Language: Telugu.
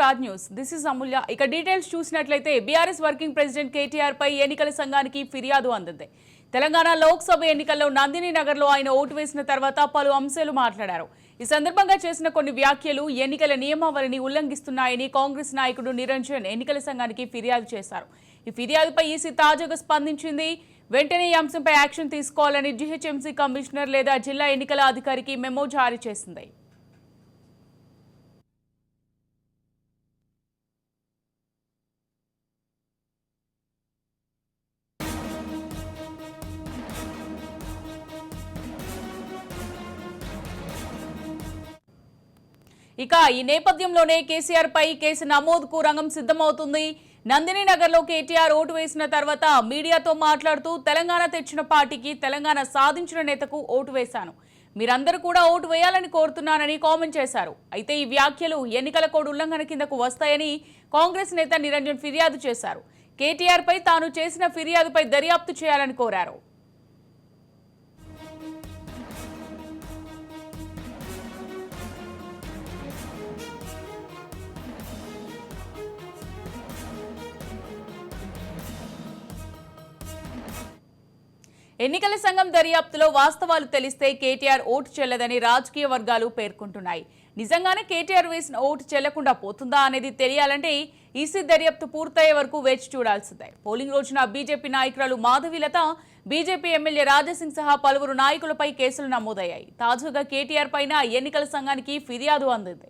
రాజ్ న్యూస్. దిస్ ఇస్ అమూల్య. ఇక డీటెయిల్స్ చూసినట్లయితే బీఆర్ఎస్ వర్కింగ్ ప్రెసిడెంట్ కేటీఆర్ పై ఎన్నికల సంఘానికి ఫిర్యాదు అందింది. తెలంగాణ లోక్సభ ఎన్నికల్లో నందిని నగర్లో ఆయన ఓటు వేసిన తర్వాత పలు అంశాలు మాట్లాడారు. ఈ సందర్భంగా చేసిన కొన్ని వ్యాఖ్యలు ఎన్నికల నియమావళిని ఉల్లంఘిస్తున్నాయని కాంగ్రెస్ నాయకుడు నిరంజన్ ఎన్నికల సంఘానికి ఫిర్యాదు చేశారు. ఈ ఫిర్యాదుపై ఈసీ తాజాగా స్పందించింది. వెంటనే ఈ అంశంపై యాక్షన్ తీసుకోవాలని జీహెచ్ఎంసీ కమిషనర్ లేదా జిల్లా ఎన్నికల అధికారికి మెమో జారీ చేసింది. ఇక ఈ నేపథ్యంలోనే కేసీఆర్ పై కేసు నమోదుకు రంగం సిద్ధమవుతుంది. నందిని నగర్ లో కేటీఆర్ ఓటు వేసిన తర్వాత మీడియాతో మాట్లాడుతూ తెలంగాణ తెచ్చిన పార్టీకి, తెలంగాణ సాధించిన నేతకు ఓటు వేశాను, మీరందరూ కూడా ఓటు వేయాలని కోరుతున్నానని కామెంట్ చేశారు. అయితే ఈ వ్యాఖ్యలు ఎన్నికల కోడ్ ఉల్లంఘన కిందకు వస్తాయని కాంగ్రెస్ నేత నిరంజన్ ఫిర్యాదు చేశారు. కేటీఆర్ పై తాను చేసిన ఫిర్యాదుపై దర్యాప్తు చేయాలని కోరారు. ఎన్నికల సంఘం దర్యాప్తులో వాస్తవాలు తెలిస్తే కేటీఆర్ ఓటు చెల్లదని రాజకీయ వర్గాలు పేర్కొంటున్నాయి. నిజంగానే కేటీఆర్ వేసిన ఓటు చెల్లకుండా పోతుందా అనేది తెలియాలంటే ఈసీ దర్యాప్తు పూర్తయ్యే వరకు వేచి చూడాల్సిందే. పోలింగ్ రోజున బీజేపీ నాయకురాలు మాధవీలత, బీజేపీ ఎమ్మెల్యే రాజాసింగ్ సహా పలువురు నాయకులపై కేసులు నమోదయ్యాయి. తాజాగా కేటీఆర్ పైన ఎన్నికల సంఘానికి ఫిర్యాదు అందింది.